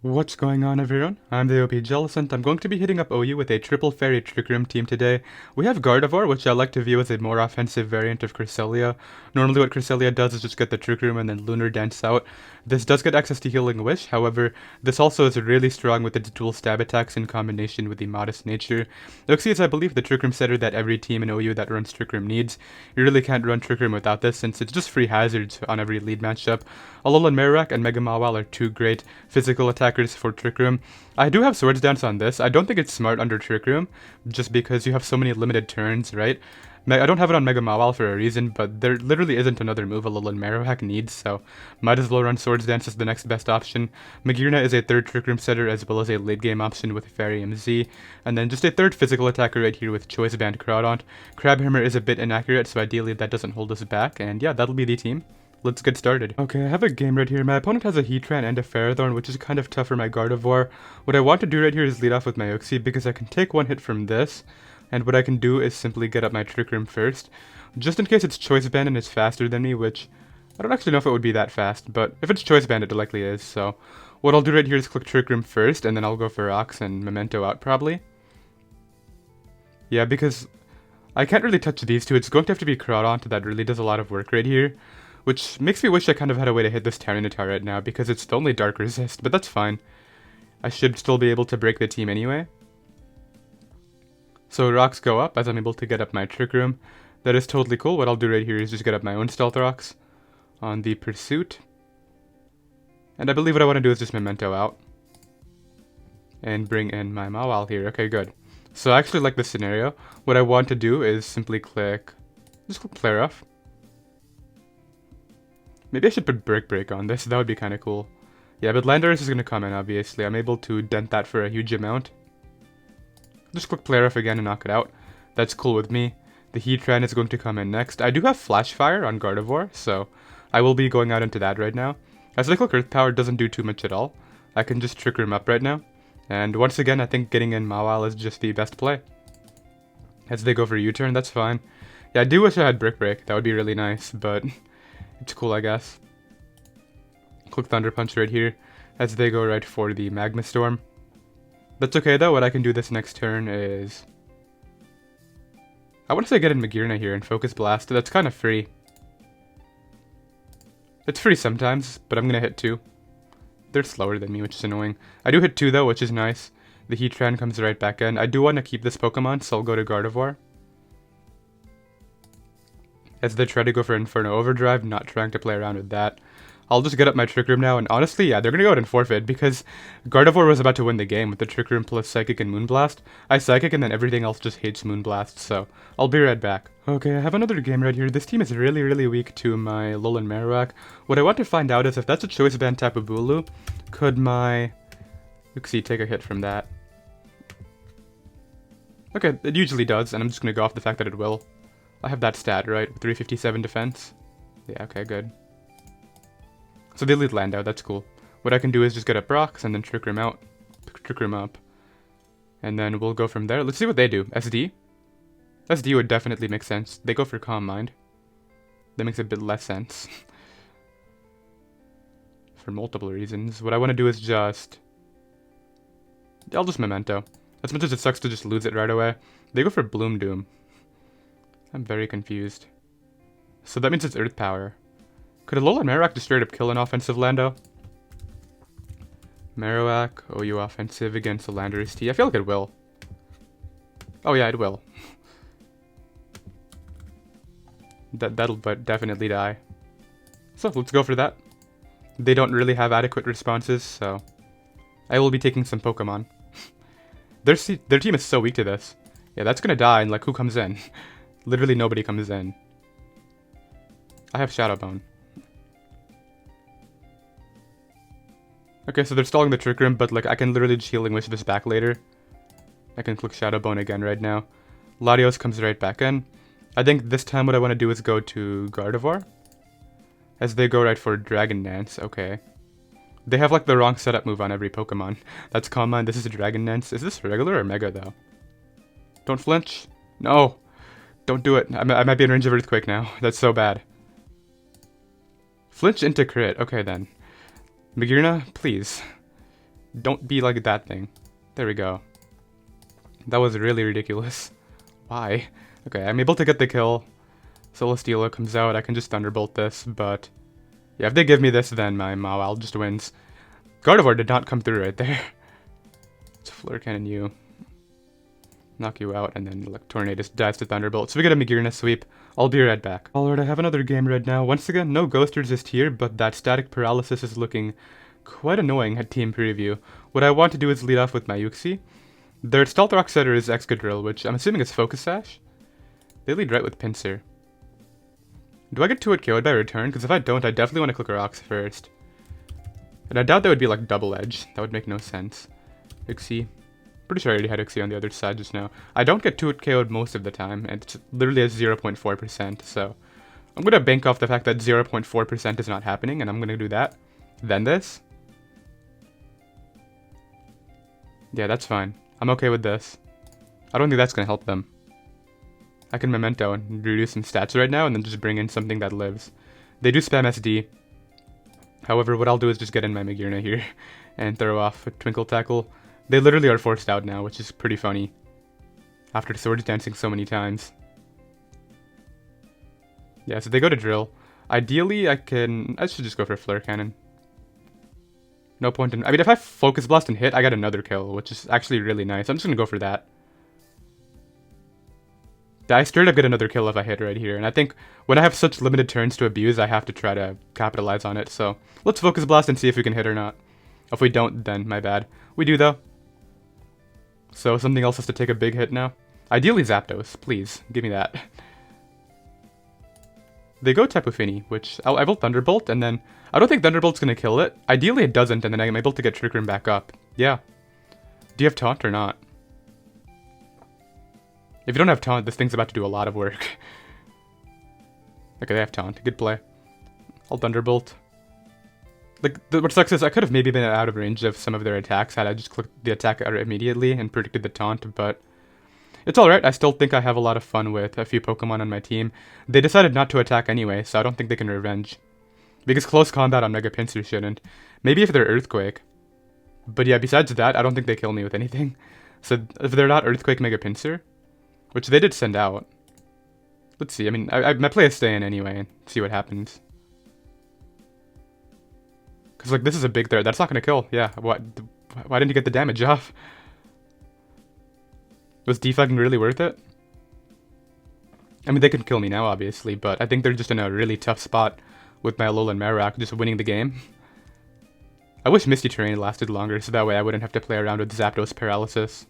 What's going on, everyone? I'm the OPJellicent. I'm going to be hitting up OU with a triple fairy Trick Room team today. We have Gardevoir, which I like to view as a more offensive variant of Cresselia. Normally what Cresselia does is just get the Trick Room and then Lunar Dance out. This does get access to Healing Wish, however, this also is really strong with its dual stab attacks in combination with the Modest nature. Uxie is, I believe, the Trick Room setter that every team in OU that runs Trick Room needs. You really can't run Trick Room without this, since it's just free hazards on every lead matchup. Alolan Marowak and Mega Mawile are two great physical attackers for Trick Room. I do have Swords Dance on this. I don't think it's smart under Trick Room, just because you have so many limited turns, right? I don't have it on Mega Mawile for a reason, but there literally isn't another move Alolan Marowak needs, so might as well run Swords Dance as the next best option. Magearna is a third Trick Room setter as well as a late game option with Fairy MZ, and then just a third physical attacker right here with Choice Band Crawdaunt. Crabhammer is a bit inaccurate, so ideally that doesn't hold us back, and yeah, that'll be the team. Let's get started. Okay, I have a game right here. My opponent has a Heatran and a Ferrothorn, which is kind of tough for my Gardevoir. What I want to do right here is lead off with my Uxie, because I can take one hit from this, and what I can do is simply get up my Trick Room first, just in case it's Choice Band and it's faster than me, which I don't actually know if it would be that fast, but if it's Choice Band, it likely is, so what I'll do right here is click Trick Room first, and then I'll go for Rocks and Memento out, probably. Yeah, because I can't really touch these two. It's going to have to be Crawdaunt that really does a lot of work right here, which makes me wish I kind of had a way to hit this Tyranitar right now, because it's the only Dark Resist, but that's fine. I should still be able to break the team anyway. So Rocks go up as I'm able to get up my Trick Room. That is totally cool. What I'll do right here is just get up my own Stealth Rocks on the Pursuit. And I believe what I want to do is just Memento out. And bring in my Mawile here. Okay, good. So I actually like this scenario. What I want to do is simply just click Play Rough. Maybe I should put Break on this, that would be kind of cool. Yeah, but Landorus is going to come in, obviously. I'm able to dent that for a huge amount. Just click Play Rough again and knock it out. That's cool with me. The Heatran is going to come in next. I do have Flash Fire on Gardevoir, so I will be going out into that right now. As I click Earth Power doesn't do too much at all. I can just Trick Room up right now. And once again, I think getting in Mawile is just the best play. As they go for U-turn, that's fine. Yeah, I do wish I had Brick Break. That would be really nice, but it's cool, I guess. Click Thunder Punch right here, as they go right for the Magma Storm. That's okay though. What I can do this next turn is, I want to say get in Magearna here and Focus Blast. That's kind of free. It's free sometimes, but I'm gonna hit 2. They're slower than me, which is annoying. I do hit 2 though, which is nice. The Heatran comes right back in. I do want to keep this Pokemon, so I'll go to Gardevoir. As they try to go for Inferno Overdrive, not trying to play around with that. I'll just get up my Trick Room now, and honestly, yeah, they're gonna go out and forfeit, because Gardevoir was about to win the game with the Trick Room plus Psychic and Moonblast. I Psychic, and then everything else just hates Moonblast, so I'll be right back. Okay, I have another game right here. This team is really weak to my Alolan Marowak. What I want to find out is if that's a Choice Band Tapu Bulu, could my Uxie take a hit from that? Okay, it usually does, and I'm just gonna go off the fact that it will. I have that stat, right? 357 defense. Yeah, okay, good. So they lead Lando, that's cool. What I can do is just get up Rocks and then Trick Room out. Trick Room up. And then we'll go from there. Let's see what they do. SD? SD would definitely make sense. They go for Calm Mind. That makes a bit less sense. For multiple reasons. What I want to do is just, I'll just Memento. As much as it sucks to just lose it right away. They go for Bloom Doom. I'm very confused. So that means it's Earth Power. Could Alolan Marowak just straight up kill an offensive Lando? Marowak, OU offensive against a Landorus T. I feel like it will. Oh yeah, it will. That'll definitely die. So let's go for that. They don't really have adequate responses, so I will be taking some Pokemon. Their team is so weak to this. Yeah, that's gonna die, and like, who comes in? Literally nobody comes in. I have Shadow Bone. Okay, so they're stalling the Trick Room, but like, I can literally just Healing Wish this back later. I can click Shadow Bone again right now. Latios comes right back in. I think this time what I want to do is go to Gardevoir. As they go right for Dragon Dance, okay. They have like the wrong setup move on every Pokemon. That's Calm Mind, this is a Dragon Dance. Is this regular or Mega though? Don't flinch. No! Don't do it. I might be in range of Earthquake now. That's so bad. Flinch into crit. Okay then. Magearna, please. Don't be like that thing. There we go. That was really ridiculous. Why? Okay, I'm able to get the kill. Celesteela comes out, I can just Thunderbolt this, but... yeah, if they give me this, then my Mawile just wins. Gardevoir did not come through right there. It's Flare Cannon you. Knock you out, and then like Tornadus dives to Thunderbolt. So we get a Magearna sweep. I'll be right back. Alright, I have another game right now. Once again, no Ghost Resist here, but that Static Paralysis is looking quite annoying at Team Preview. What I want to do is lead off with my Uxie. Their Stealth Rock Setter is Excadrill, which I'm assuming is Focus Sash. They lead right with Pinsir. Do I get 2-hit KO'd by return? Because if I don't, I definitely want to click Rocks first. And I doubt that would be like double edge. That would make no sense. Uxie. Pretty sure I already had Uxie on the other side just now. I don't get 2-hit KO'd most of the time, and it's literally at 0.4%, so... I'm going to bank off the fact that 0.4% is not happening, and I'm going to do that. Then this. Yeah, that's fine. I'm okay with this. I don't think that's going to help them. I can Memento and reduce some stats right now, and then just bring in something that lives. They do spam SD. However, what I'll do is just get in my Magearna here, and throw off a Twinkle Tackle. They literally are forced out now, which is pretty funny. After Swords Dancing so many times. Yeah, so they go to Drill. Ideally, I should just go for Flare Cannon. No point in... I mean, if I Focus Blast and hit, I get another kill, which is actually really nice. I'm just gonna go for that. I straight up get another kill if I hit right here, and I think when I have such limited turns to abuse, I have to try to capitalize on it, so... let's Focus Blast and see if we can hit or not. If we don't, then my bad. We do, though. So something else has to take a big hit now. Ideally Zapdos, please, give me that. They go Tapu Fini, which I will Thunderbolt, and then I don't think Thunderbolt's gonna kill it. Ideally it doesn't, and then I'm able to get Trick Room back up. Yeah. Do you have Taunt or not? If you don't have Taunt, this thing's about to do a lot of work. Okay, they have Taunt. Good play. I'll Thunderbolt. Like, what sucks is I could have maybe been out of range of some of their attacks had I just clicked the attack immediately and predicted the taunt, but it's alright. I still think I have a lot of fun with a few Pokemon on my team. They decided not to attack anyway, so I don't think they can revenge. Because close combat on Mega Pinsir shouldn't. Maybe if they're Earthquake. But yeah, besides that, I don't think they kill me with anything. So if they're not Earthquake Mega Pinsir, which they did send out. Let's see, I mean, my play is stay in anyway and see what happens. Because, like, this is a big threat. That's not going to kill. Yeah, why didn't you get the damage off? Was deflagging really worth it? I mean, they can kill me now, obviously, but I think they're just in a really tough spot with my Alolan Marowak just winning the game. I wish Misty Terrain lasted longer, so that way I wouldn't have to play around with Zapdos Paralysis.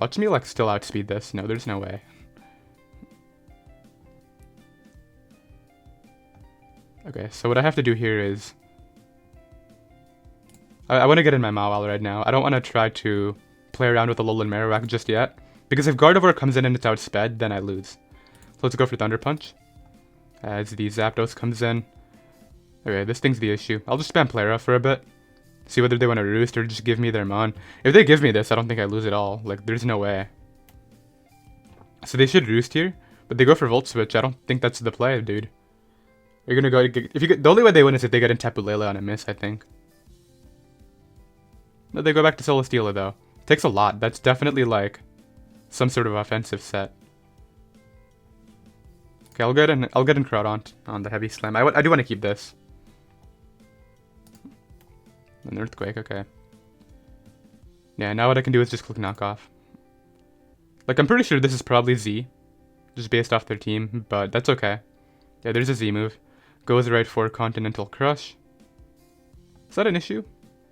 Watch me, like, still outspeed this. No, there's no way. Okay, so what I have to do here is... I want to get in my Mawile right now. I don't want to try to play around with the Alolan Marowak just yet. Because if Gardevoir comes in and it's outsped, then I lose. So let's go for Thunder Punch. As the Zapdos comes in. Okay, this thing's the issue. I'll just spam Plera for a bit. See whether they want to roost or just give me their Mon. If they give me this, I don't think I lose at all. Like, there's no way. So they should roost here. But they go for Volt Switch. I don't think that's the play, dude. You're gonna go... if you get, the only way they win is if they get in Tapu Lele on a miss, I think. No, they go back to Celesteela, though. Takes a lot. That's definitely, like, some sort of offensive set. Okay, I'll get in Groudon on the Heavy Slam. I do want to keep this. An Earthquake, okay. Yeah, now what I can do is just click Knockoff. Like, I'm pretty sure this is probably Z. Just based off their team, but that's okay. Yeah, there's a Z move. Goes right for Continental Crush. Is that an issue?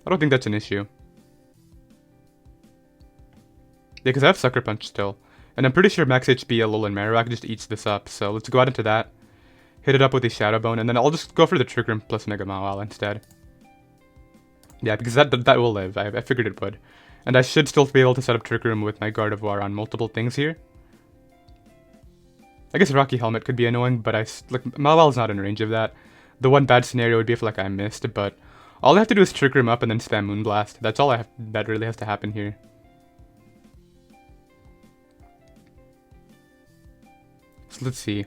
I don't think that's an issue. Yeah, because I have Sucker Punch still. And I'm pretty sure Max HP Alolan Marowak just eats this up, so let's go out into that. Hit it up with the Shadow Bone, and then I'll just go for the Trick Room plus Mega Mawile instead. Yeah, because that will live. I figured it would. And I should still be able to set up Trick Room with my Gardevoir on multiple things here. I guess Rocky Helmet could be annoying, but Mawile's not in range of that. The one bad scenario would be if, like, I missed, but all I have to do is Trick Room up and then spam Moonblast. That's all that really has to happen here. So let's see.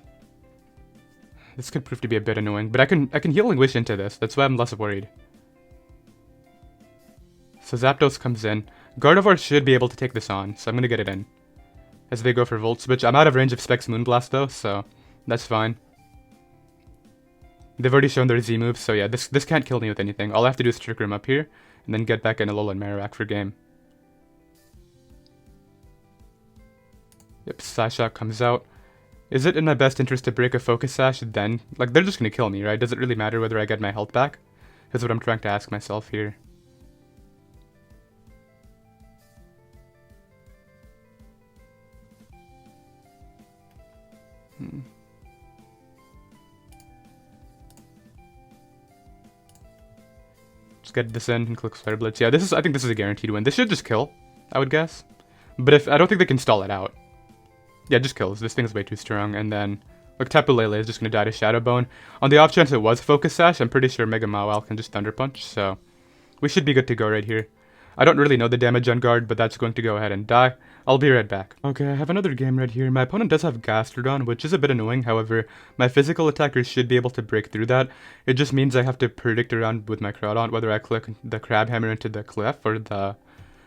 This could prove to be a bit annoying, but I can Healing Wish into this. That's why I'm less worried. So Zapdos comes in. Gardevoir should be able to take this on, so I'm gonna get it in. As they go for Volt Switch. I'm out of range of Specs Moonblast though, so that's fine. They've already shown their Z moves, so yeah, this can't kill me with anything. All I have to do is Trick Room up here, and then get back in Alolan Marowak for game. Yep, Psyshock comes out. Is it in my best interest to break a Focus Sash then? Like, they're just gonna kill me, right? Does it really matter whether I get my health back? Is what I'm trying to ask myself here. Just get this in and click Flare Blitz. Yeah, I think this is a guaranteed win. This should just kill, I would guess. But I don't think they can stall it out. Yeah, just kills. This thing's way too strong. And then, like, Tapu Lele is just going to die to Shadow Bone. On the off chance it was Focus Sash, I'm pretty sure Mega Mawile can just Thunder Punch. So, we should be good to go right here. I don't really know the damage on guard, but that's going to go ahead and die. I'll be right back. Okay, I have another game right here. My opponent does have Gastrodon, which is a bit annoying. However, my physical attackers should be able to break through that. It just means I have to predict around with my Groudon, whether I click the Crab Hammer into the Cliff or the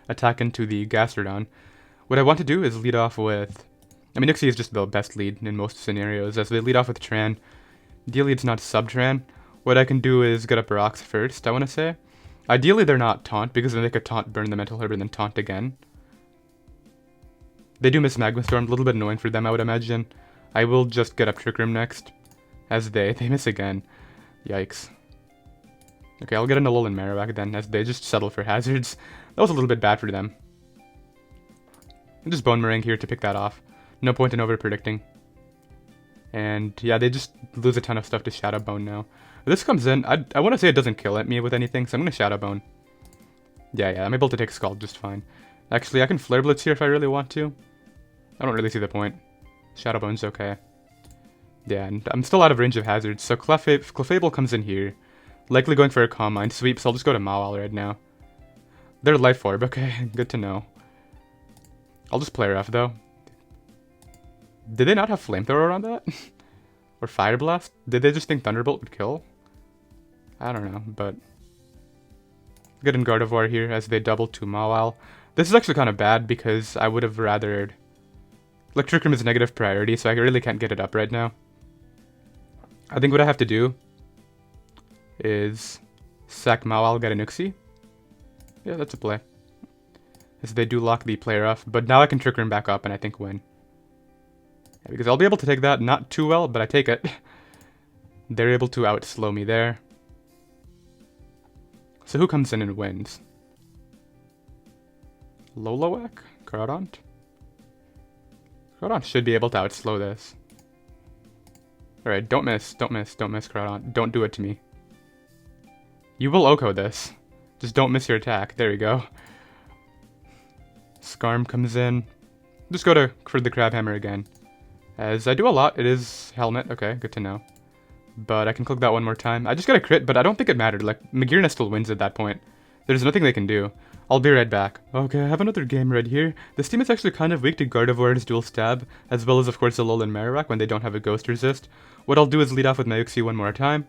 attack into the Gastrodon. What I want to do is lead off with... I mean, Nixie is just the best lead in most scenarios, as they lead off with Tran. Ideally, it's not Sub-Tran. What I can do is get up rocks first, I want to say. Ideally, they're not Taunt, because then they could Taunt, burn the Mental Herb, and then Taunt again. They do miss Magma Storm, a little bit annoying for them, I would imagine. I will just get up Trick Room next, as they miss again. Yikes. Okay, I'll get an Alolan Marowak then, as they just settle for hazards. That was a little bit bad for them. Just Bone Meringue here to pick that off. No point in over-predicting. And yeah, they just lose a ton of stuff to Shadow Bone now. This comes in, I want to say it doesn't kill at me with anything, so I'm going to Shadow Bone. Yeah, I'm able to take Scald just fine. Actually, I can Flare Blitz here if I really want to. I don't really see the point. Shadow Bone's okay. Yeah, and I'm still out of range of hazards, so Clefable comes in here. Likely going for a Calm Mind Sweep, so I'll just go to Mawile right now. They're Life Orb, okay, good to know. I'll just play rough though. Did they not have Flamethrower on that? Or Fire Blast? Did they just think Thunderbolt would kill? I don't know, but... Get in Gardevoir here as they double to Mawile. This is actually kind of bad because I would have rathered... Like, Trick Room is negative priority, so I really can't get it up right now. I think what I have to do is sack Mawile, get a Nuxie. Yeah, that's a play. As they do lock the player off, but now I can Trick Room back up and I think win. Yeah, because I'll be able to take that, not too well, but I take it. They're able to out-slow me there. So who comes in and wins? Lolowak? Groudon? Groudon should be able to out-slow this. Alright, don't miss, Groudon. Don't do it to me. You will Oko this. Just don't miss your attack. There you go. Skarm comes in. Just go for the Crab Hammer again. As I do a lot, it is Helmet. Okay, good to know. But I can click that one more time. I just got a crit, but I don't think it mattered. Like, Magearna still wins at that point. There's nothing they can do. I'll be right back. Okay, I have another game right here. This team is actually kind of weak to Gardevoir's Dual Stab, as well as, of course, Alolan Marowak when they don't have a Ghost Resist. What I'll do is lead off with my Uxie one more time.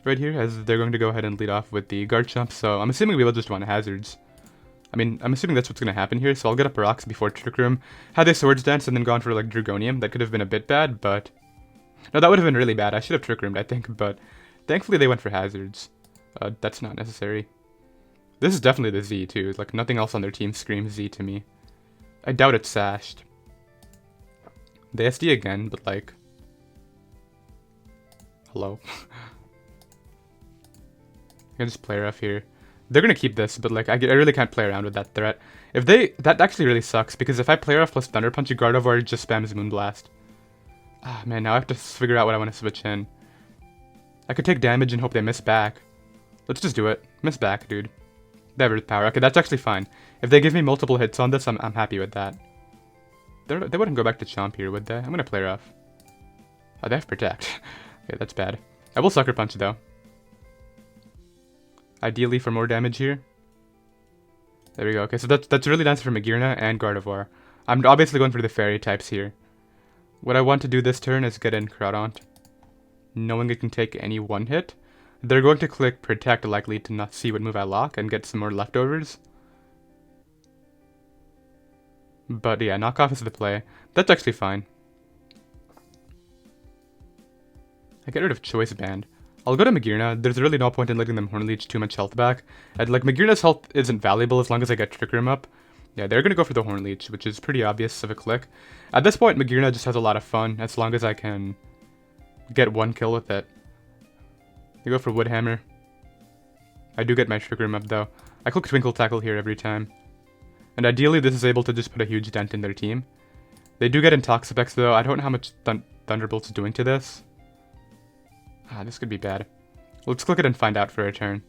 Right here, as they're going to go ahead and lead off with the Garchomp, so I'm assuming we will just want hazards. I mean, I'm assuming that's what's going to happen here, so I'll get up rocks before Trick Room. Had they Swords Dance and then gone for, like, Dragonium, that could have been a bit bad, but... No, that would have been really bad. I should have Trick Roomed, I think, but... Thankfully, they went for hazards. That's not necessary. This is definitely the Z, too. Like, nothing else on their team screams Z to me. I doubt it's Sashed. They SD again, but, like... Hello? I can just play rough here. They're gonna keep this, but like I really can't play around with that threat. If they... That actually really sucks, because if I play rough plus Thunder Punch, Gardevoir just spams Moonblast. Ah, man, now I have to figure out what I want to switch in. I could take damage and hope they miss back. Let's just do it. Miss back, dude. They have Earth Power. Okay, that's actually fine. If they give me multiple hits on this, I'm happy with that. They wouldn't go back to Chomp here, would they? I'm gonna play rough. Oh, they have Protect. Okay, that's bad. I will Sucker Punch, though. Ideally for more damage here. There we go. Okay, so that's really nice for Magearna and Gardevoir. I'm obviously going for the Fairy types here. What I want to do this turn is get in Groudon, knowing it can take any one hit. They're going to click Protect, likely to not see what move I lock and get some more leftovers. But yeah, knockoff is the play. That's actually fine. I get rid of Choice Band. I'll go to Magearna. There's really no point in letting them Horn Leech too much health back. And like, Magearna's health isn't valuable as long as I get Trick Room up. Yeah, they're gonna go for the Horn Leech, which is pretty obvious of a click. At this point, Magearna just has a lot of fun, as long as I can get one kill with it. They go for Wood Hammer. I do get my Trick Room up though. I click Twinkle Tackle here every time. And ideally this is able to just put a huge dent in their team. They do get Intoxipex though. I don't know how much Thunderbolt's doing to this. This could be bad. Let's click it and find out for a turn.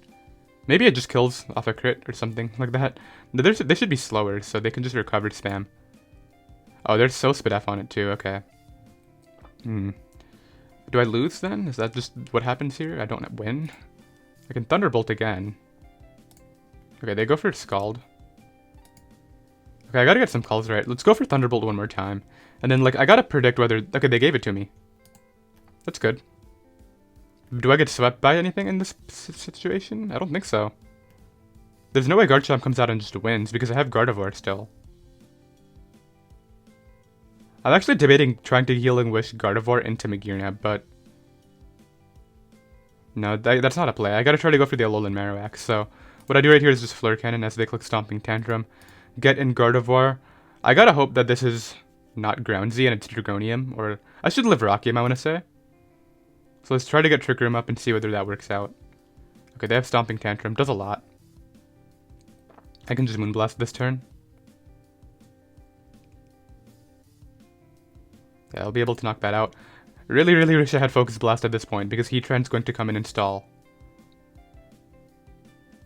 Maybe it just kills off a crit or something like that. They should be slower, so they can just recover spam. Oh, there's so Spit F on it too, okay. Do I lose then? Is that just what happens here? I don't win? I can Thunderbolt again. Okay, they go for Scald. Okay, I gotta get some calls right. Let's go for Thunderbolt one more time. And then, like, I gotta predict whether... Okay, they gave it to me. That's good. Do I get swept by anything in this situation? I don't think so. There's no way Garchomp comes out and just wins, because I have Gardevoir still. I'm actually debating trying to Healing Wish Gardevoir into Magearna, but... No, that's not a play. I gotta try to go for the Alolan Marowak, so... What I do right here is just Flare Cannon as they click Stomping Tantrum. Get in Gardevoir. I gotta hope that this is not Groundsy and it's Dragonium, or... I should live Rockium, I wanna say. So let's try to get Trick Room up and see whether that works out. Okay, they have Stomping Tantrum. Does a lot. I can just Moonblast this turn. Yeah, I'll be able to knock that out. Really, really wish I had Focus Blast at this point, because Heatran's going to come in and stall.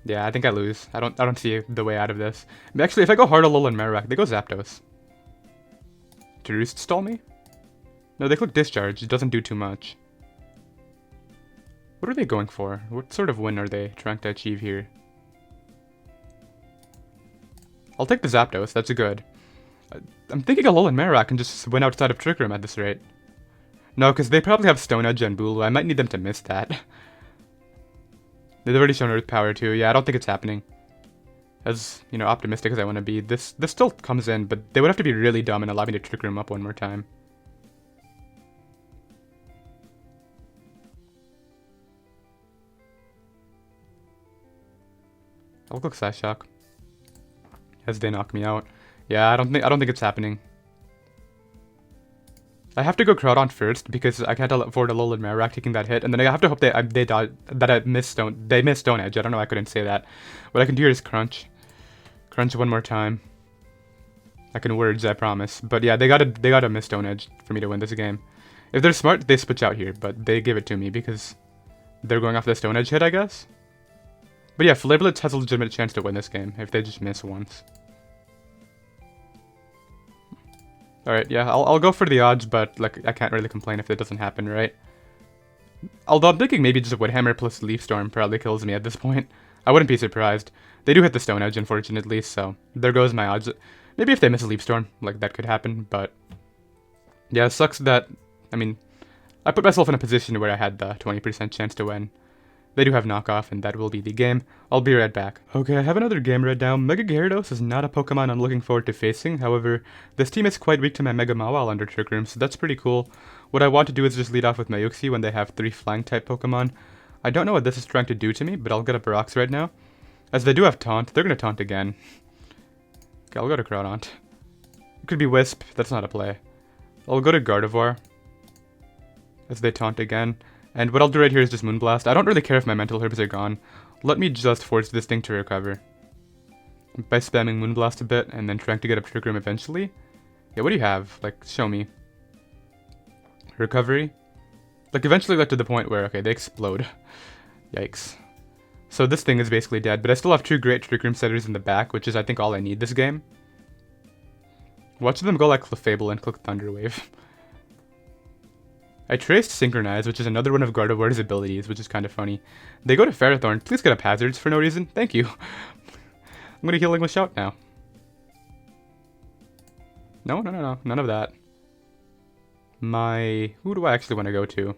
Yeah, I think I lose. I don't see the way out of this. Actually, if I go hard Alolan Marowak, they go Zapdos. To Roost stall me? No, they click Discharge. It doesn't do too much. What are they going for? What sort of win are they trying to achieve here? I'll take the Zapdos. That's good. I'm thinking Alolan Marowak can just win outside of Trick Room at this rate. No, because they probably have Stone Edge and Bulu. I might need them to miss that. They've already shown Earth Power too. Yeah, I don't think it's happening. As, you know, optimistic as I want to be. This still comes in, but they would have to be really dumb and allow me to Trick Room up one more time. I'll click Psyshock. As they knock me out. Yeah, I don't think it's happening. I have to go Groudon first because I can't afford Alolan Marowak taking that hit, and then I have to hope they die, that I miss Stone. They miss Stone Edge. I don't know. I couldn't say that. What I can do here is Crunch. Crunch one more time. I can Words, I promise. But yeah, they gotta miss Stone Edge for me to win this game. If they're smart, they switch out here, but they give it to me because they're going off the Stone Edge hit, I guess. But yeah, Flablets has a legitimate chance to win this game if they just miss once. Alright, yeah, I'll go for the odds, but like I can't really complain if it doesn't happen, right? Although I'm thinking maybe just Wood Hammer plus Leaf Storm probably kills me at this point. I wouldn't be surprised. They do hit the Stone Edge, unfortunately, so there goes my odds. Maybe if they miss a Leaf Storm, like that could happen, but... Yeah, it sucks that... I mean, I put myself in a position where I had the 20% chance to win. They do have knockoff, and that will be the game. I'll be right back. Okay, I have another game right now. Mega Gyarados is not a Pokemon I'm looking forward to facing. However, this team is quite weak to my Mega Mawile under Trick Room, so that's pretty cool. What I want to do is just lead off with Mayuxi when they have 3 Flying-type Pokemon. I don't know what this is trying to do to me, but I'll get a Barox right now. As they do have Taunt, they're going to Taunt again. Okay, I'll go to Groudon. It could be Wisp, that's not a play. I'll go to Gardevoir. As they Taunt again. And what I'll do right here is just Moonblast. I don't really care if my Mental Herbs are gone. Let me just force this thing to recover. By spamming Moonblast a bit, and then trying to get up Trick Room eventually. Yeah, what do you have? Like, show me. Recovery? Like, eventually got to the point where, okay, they explode. Yikes. So this thing is basically dead, but I still have 2 great Trick Room setters in the back, which is, I think, all I need this game. Watch them go like Clefable and click Thunder Wave. I traced Synchronize, which is another one of Gardevoir's abilities, which is kind of funny. They go to Ferrothorn. Please get up Hazards for no reason. Thank you. I'm going to Healing Wish out now. No, none of that. Who do I actually want to go to?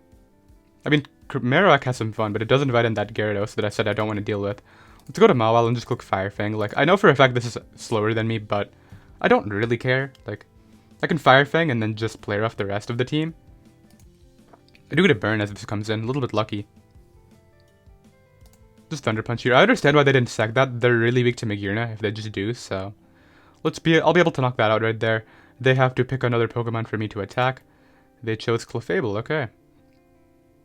I mean, Marowak has some fun, but it does invite in that Gyarados that I said I don't want to deal with. Let's go to Mawile and just click Fire Fang. Like, I know for a fact this is slower than me, but I don't really care. Like, I can Fire Fang and then just play rough the rest of the team. I do get a burn as this comes in. A little bit lucky. Just Thunder Punch here. I understand why they didn't sack that. They're really weak to Magearna if they just do, so... I'll be able to knock that out right there. They have to pick another Pokemon for me to attack. They chose Clefable, okay.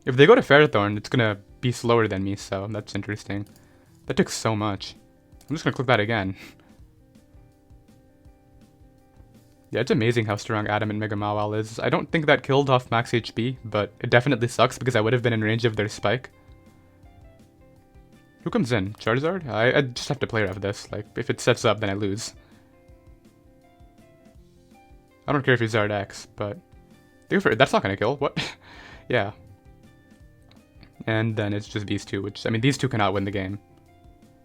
If they go to Ferrothorn, it's gonna be slower than me, so that's interesting. That took so much. I'm just gonna click that again. Yeah, it's amazing how strong Adamant Mega Mawile is. I don't think that killed off max HP, but it definitely sucks because I would have been in range of their Spike. Who comes in? Charizard? I just have to play rough this. Like, if it sets up, then I lose. I don't care if he's Zardex, but... That's not gonna kill. What? Yeah. And then it's just these two, which... I mean, these two cannot win the game.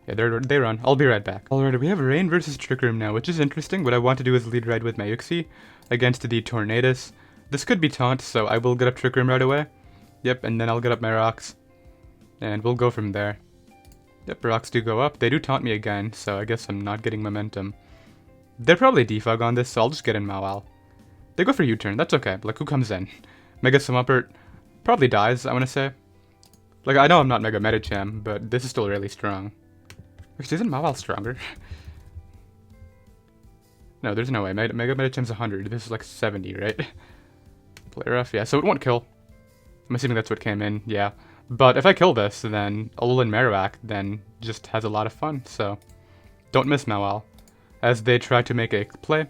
Yeah, they run. I'll be right back. Alright, we have Rain versus Trick Room now, which is interesting. What I want to do is lead right with my Uxie against the Tornadus. This could be taunt, so I will get up Trick Room right away. Yep, and then I'll get up my rocks. And we'll go from there. Yep, rocks do go up. They do taunt me again, so I guess I'm not getting momentum. They're probably defog on this, so I'll just get in Mawile. They go for U-turn, that's okay. Like, who comes in? Mega Swampert probably dies, I want to say. Like, I know I'm not Mega Medicham, but this is still really strong. Actually, isn't Mawile stronger? No, there's no way. Mega Medicham's 100. This is like 70, right? Play rough, yeah, so it won't kill. I'm assuming that's what came in, yeah. But if I kill this, then Alolan Marowak then just has a lot of fun, so... Don't miss Mawile, as they try to make a play.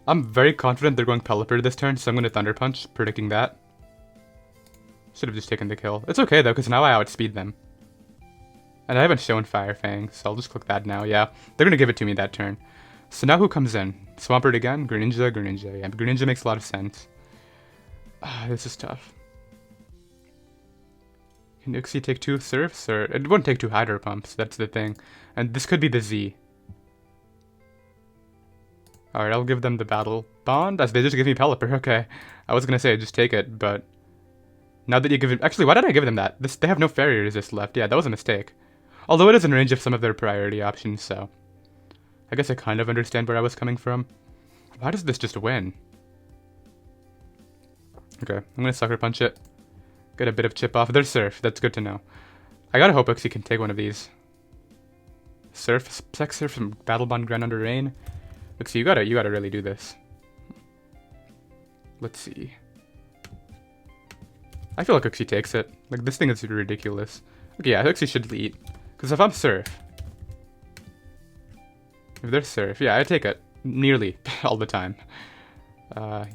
I'm very confident they're going Pelipper this turn, so I'm going to Thunder Punch, predicting that. Should have just taken the kill. It's okay though, because now I outspeed them. And I haven't shown Fire Fang, so I'll just click that now, yeah. They're going to give it to me that turn. So now who comes in? Swampert again? Greninja. Yeah, Greninja makes a lot of sense. This is tough. Can Uxie take 2 Surfs? Or it won't take 2 Hydro Pumps, that's the thing. And this could be the Z. Alright, I'll give them the Battle Bond, as they just give me Pelipper, okay. I was gonna say, just take it, but... Now that you give it... Actually, why did I give them that? They have no Fairy Resist left. Yeah, that was a mistake. Although it is in range of some of their priority options, so... I guess I kind of understand where I was coming from. Why does this just win? Okay, I'm gonna Sucker Punch it. Get a bit of chip off. There's Surf, that's good to know. I gotta hope Uxie can take one of these. Surf, Sex Surf from Battle Bond Grand Under Rain. Uxie, you gotta really do this. Let's see. I feel like Uxie takes it. Like, this thing is ridiculous. Okay, yeah, Uxie should lead. Because if I'm Surf... If there's Surf, yeah, I take it. Nearly. All the time.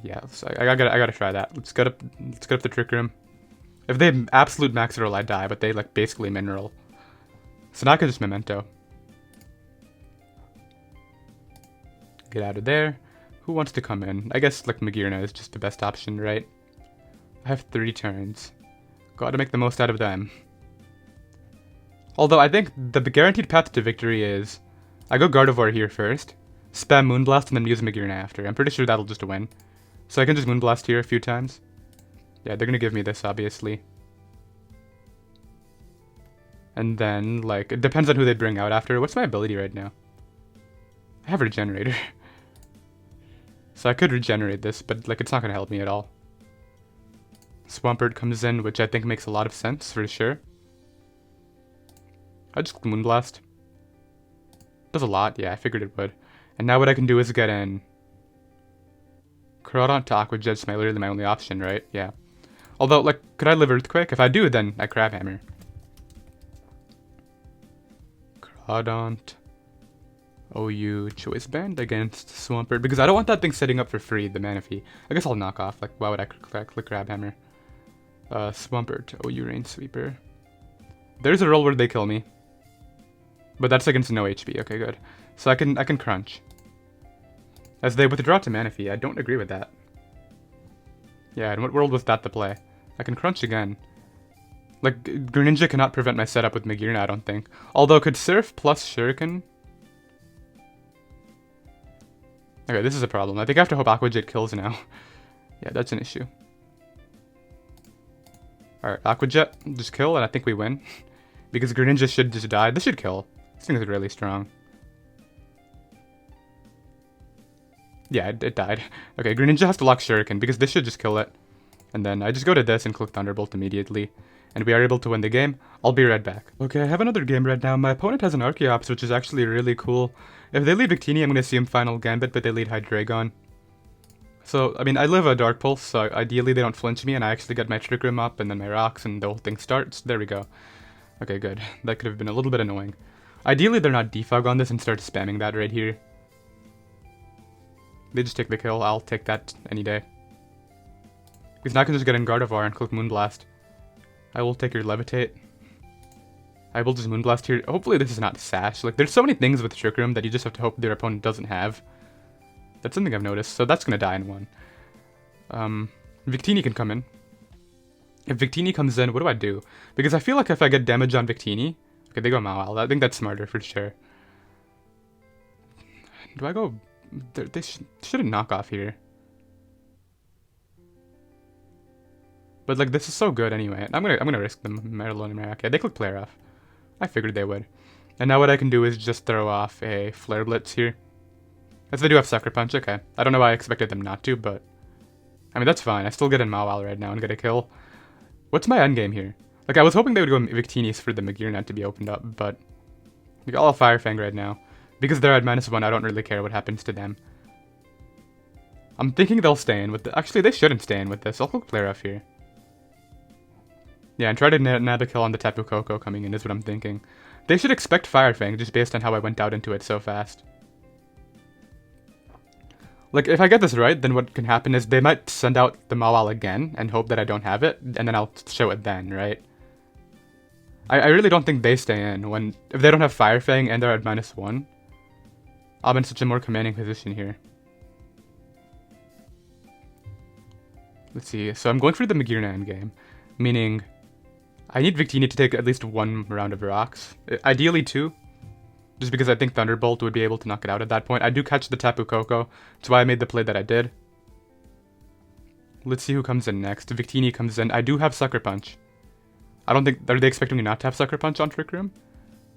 Yeah, so I gotta try that. Let's get up the Trick Room. If they absolute max roll, I die, but they, like, basically mineral. So now I can just Memento. Get out of there. Who wants to come in? I guess, like, Magearna is just the best option, right? I have 3 turns. Gotta make the most out of them. Although, I think the guaranteed path to victory is... I go Gardevoir here first, spam Moonblast, and then use Magearna after. I'm pretty sure that'll just win. So I can just Moonblast here a few times. Yeah, they're gonna give me this, obviously. And then, like, it depends on who they bring out after. What's my ability right now? I have Regenerator. So I could regenerate this, but, like, it's not gonna help me at all. Swampert comes in, which I think makes a lot of sense, for sure. I just Moonblast. Does a lot, yeah, I figured it would. And now what I can do is get in... Groudon to Aqua Jet's literally my only option, right? Yeah. Although, like, could I live Earthquake? If I do, then I Crab Hammer. Groudon... OU Choice Band against Swampert, because I don't want that thing setting up for free, the Manaphy. I guess I'll knock off, like, why would I click Crab Hammer? Swampert, OU Rain Sweeper. There's a roll where they kill me. But that's against no HP, okay, good. So I can crunch. As they withdraw to Manaphy, I don't agree with that. Yeah, in what world was that the play? I can crunch again. Like, Greninja cannot prevent my setup with Magearna, I don't think. Although, could Surf plus Shuriken... Okay, this is a problem. I think I have to hope Aqua Jet kills now. Yeah, that's an issue. Alright, Aqua Jet, just kill, and I think we win. Because Greninja should just die. This should kill. This thing is really strong. Yeah, it died. Okay, Greninja has to lock Shuriken, because this should just kill it. And then I just go to this and click Thunderbolt immediately. And we are able to win the game. I'll be right back. Okay, I have another game right now. My opponent has an Archeops, which is actually really cool. If they lead Victini, I'm going to see him Final Gambit, but they lead Hydreigon. So, I mean, I live a Dark Pulse, so ideally they don't flinch me, and I actually get my Trick Room up, and then my rocks, and the whole thing starts. There we go. Okay, good. That could have been a little bit annoying. Ideally, they're not defog on this and start spamming that right here. They just take the kill. I'll take that any day. Because now I can just get in Gardevoir and click Moonblast. I will take your Levitate. I will just Moonblast here. Hopefully this is not Sash. Like, there's so many things with Trick Room that you just have to hope their opponent doesn't have. That's something I've noticed. So that's gonna die in one. Victini can come in. If Victini comes in, what do I do? Because I feel like if I get damage on Victini... Okay, they go Mawile. I think that's smarter for sure. Do I go... They shouldn't knock off here. But like, this is so good anyway. I'm gonna risk them. Marilyn and Mariah. Okay, they click Player Off. I figured they would. And now what I can do is just throw off a Flare Blitz here. As they do have Sucker Punch, okay. I don't know why I expected them not to, but... I mean, that's fine. I still get in Mawile right now and get a kill. What's my endgame here? Like, I was hoping they would go Victinis for the Magearna to be opened up, but... Like, I'll Fire Fang right now. Because they're at -1, I don't really care what happens to them. I'm thinking they'll stay in with the... Actually, they shouldn't stay in with this. I'll click Flare Off here. Yeah, and try to nab a kill on the Tapu Koko coming in is what I'm thinking. They should expect Fire Fang, just based on how I went out into it so fast. Like, if I get this right, then what can happen is they might send out the Mawile again and hope that I don't have it, and then I'll show it then, right? I really don't think they stay in when... If they don't have Fire Fang and they're at -1, I'm in such a more commanding position here. Let's see, so I'm going for the Magearna endgame, meaning I need Victini to take at least one round of rocks, ideally 2. Just because I think Thunderbolt would be able to knock it out at that point. I do catch the Tapu Koko. That's why I made the play that I did. Let's see who comes in next. Victini comes in. I do have Sucker Punch. I don't think... Are they expecting me not to have Sucker Punch on Trick Room?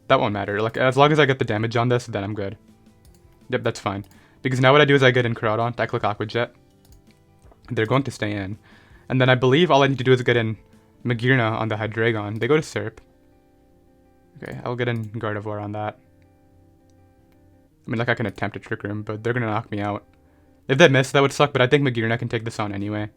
That won't matter. Like, as long as I get the damage on this, then I'm good. Yep, that's fine. Because now what I do is I get in Groudon. I click Aqua Jet. They're going to stay in. And then I believe all I need to do is get in Magearna on the Hydreigon. They go to Serp. Okay, I'll get in Gardevoir on that. I mean, like, I can attempt a Trick Room, but they're gonna knock me out. If they miss, that would suck, but I think Magearna can take this on anyway.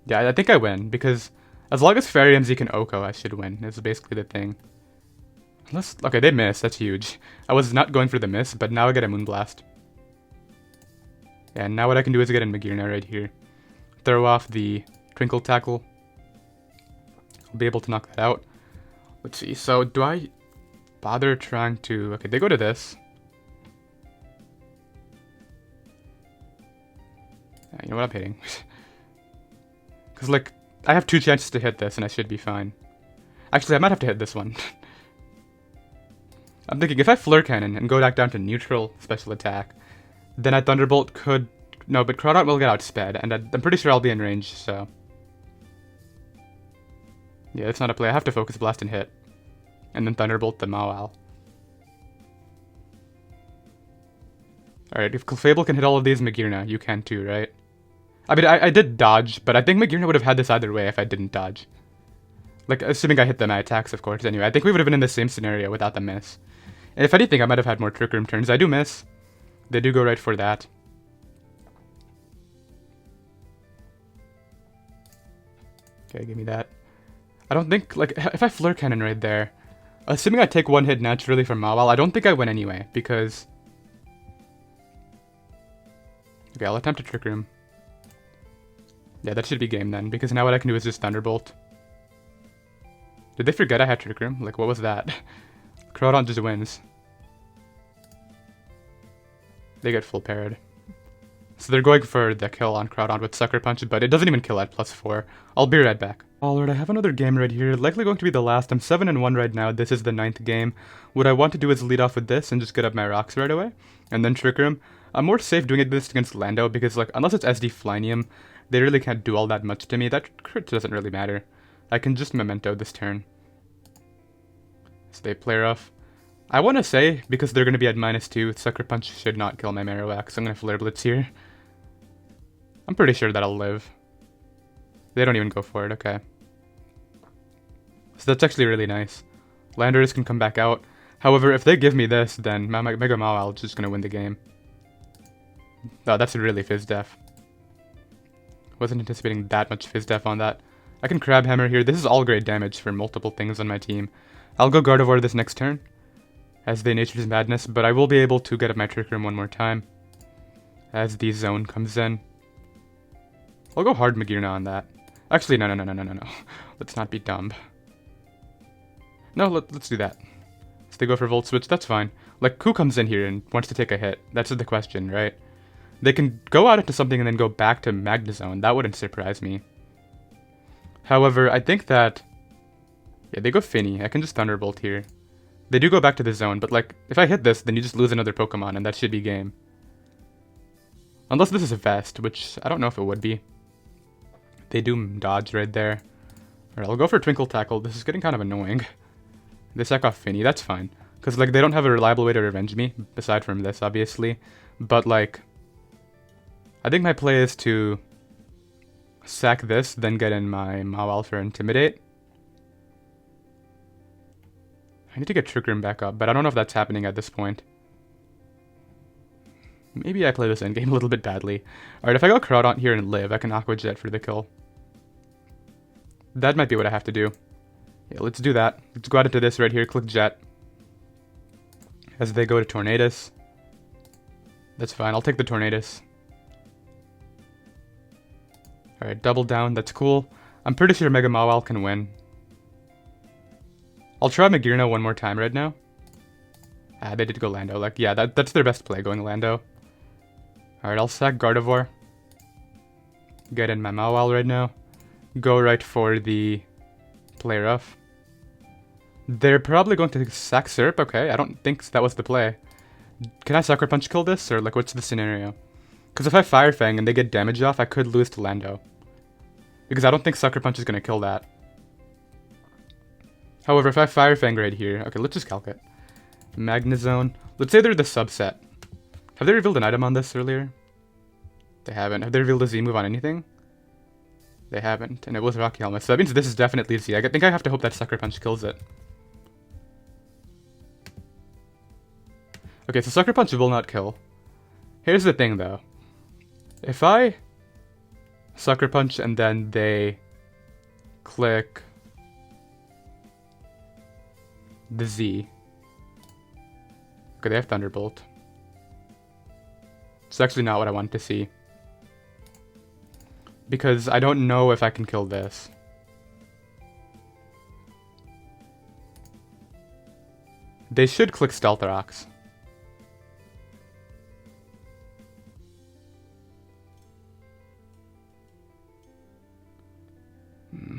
Yeah, I think I win, because as long as Fairy MZ can Oko, I should win, is basically the thing. Unless... Okay, they miss, that's huge. I was not going for the miss, but now I get a Moonblast. Yeah, and now what I can do is get in Magearna right here. Throw off the Twinkle Tackle. I'll be able to knock that out. Let's see, so do I... bother trying to... Okay, they go to this. Yeah, you know what, I'm hitting. Because, like, I have 2 chances to hit this, and I should be fine. Actually, I might have to hit this one. I'm thinking, if I Flare Cannon and go back down to neutral special attack, then I Thunderbolt could... No, but Groudon will get outsped, and I'm pretty sure I'll be in range, so... Yeah, that's not a play. I have to Focus Blast and hit. And then Thunderbolt the Mawile. Alright, if Clefable can hit all of these, Magearna, you can too, right? I mean, I did dodge, but I think Magearna would have had this either way if I didn't dodge. Like, assuming I hit my attacks, of course, anyway. I think we would have been in the same scenario without the miss. And if anything, I might have had more Trick Room turns. I do miss. They do go right for that. Okay, give me that. I don't think, like, if I Flare Cannon right there... Assuming I take one hit naturally from Mawile, I don't think I win anyway, because... Okay, I'll attempt a Trick Room. Yeah, that should be game then, because now what I can do is just Thunderbolt. Did they forget I had Trick Room? Like, what was that? Groudon just wins. They get full parried. So they're going for the kill on Groudon with Sucker Punch, but it doesn't even kill at +4. I'll be right back. Alright, I have another game right here, likely going to be the last. I'm 7-1 right now, this is the 9th game. What I want to do is lead off with this and just get up my rocks right away, and then Trick Room. I'm more safe doing this against Lando because, like, unless it's SD Flynium, They really can't do all that much to me. That crit doesn't really matter. I can just memento this turn. So they play rough. I want to say, because they're going to be at -2, Sucker Punch should not kill my Marowak, so I'm going to Flare Blitz here. I'm pretty sure that'll live. They don't even go for it, okay. So that's actually really nice. Landorus can come back out. However, if they give me this, then Mega Mawile is just going to win the game. Oh, that's really Fizz Def. Wasn't anticipating that much Fizz Def on that. I can Crab Hammer here. This is all great damage for multiple things on my team. I'll go Gardevoir this next turn, as they Nature's Madness, but I will be able to get up my Trick Room one more time, as the zone comes in. I'll go hard Magearna on that. Actually, no. Let's not be dumb. No, let's do that. So they go for Volt Switch, that's fine. Like, who comes in here and wants to take a hit? That's the question, right? They can go out into something and then go back to Magnezone. That wouldn't surprise me. However, I think that... Yeah, they go Finny. I can just Thunderbolt here. They do go back to the zone, but like, if I hit this, then you just lose another Pokemon, and that should be game. Unless this is a Vest, which I don't know if it would be. They do dodge right there. Alright, I'll go for Twinkle Tackle. This is getting kind of annoying. They sack off Finny, that's fine. Because, like, they don't have a reliable way to revenge me, aside from this, obviously. But, like, I think my play is to sack this, then get in my Mawile for Intimidate. I need to get Trick Room back up, but I don't know if that's happening at this point. Maybe I play this endgame a little bit badly. Alright, if I go Crawdaunt here and live, I can Aqua Jet for the kill. That might be what I have to do. Yeah, let's do that. Let's go out into this right here, click Jet. As they go to Tornadus. That's fine, I'll take the Tornadus. Alright, double down, that's cool. I'm pretty sure Mega Mawile can win. I'll try Magearna one more time right now. Ah, they did go Lando. Like, yeah, that's their best play, going Lando. Alright, I'll sack Gardevoir. Get in my Mawile right now. Go right for the play rough. They're probably going to sack Syrup. Okay, I don't think that was the play. Can I Sucker Punch kill this? Or, like, what's the scenario? Because if I Fire Fang and they get damage off, I could lose to Lando. Because I don't think Sucker Punch is going to kill that. However, if I Fire Fang right here... Okay, let's just calc it. Magnezone. Let's say they're the subset. Have they revealed an item on this earlier? They haven't. Have they revealed a Z move on anything? They haven't. And it was Rocky Helmet. So that means this is definitely Z. I think I have to hope that Sucker Punch kills it. Okay, so Sucker Punch will not kill. Here's the thing, though. If I Sucker Punch and then they click the Z. Okay, they have Thunderbolt. It's actually not what I want to see. Because I don't know if I can kill this. They should click Stealth Rocks.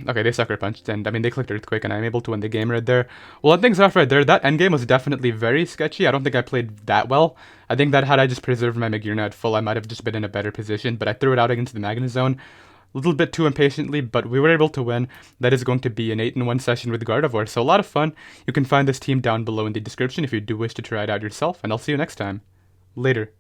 Okay, they Sucker Punched, and I mean, they clicked Earthquake, and I'm able to win the game right there. Well, on things off right there, that endgame was definitely very sketchy. I don't think I played that well. I think that had I just preserved my Magearna at full, I might have just been in a better position, but I threw it out against the Magnezone a little bit too impatiently, but we were able to win. That is going to be an 8-in-1 session with Gardevoir, so a lot of fun. You can find this team down below in the description if you do wish to try it out yourself, and I'll see you next time. Later.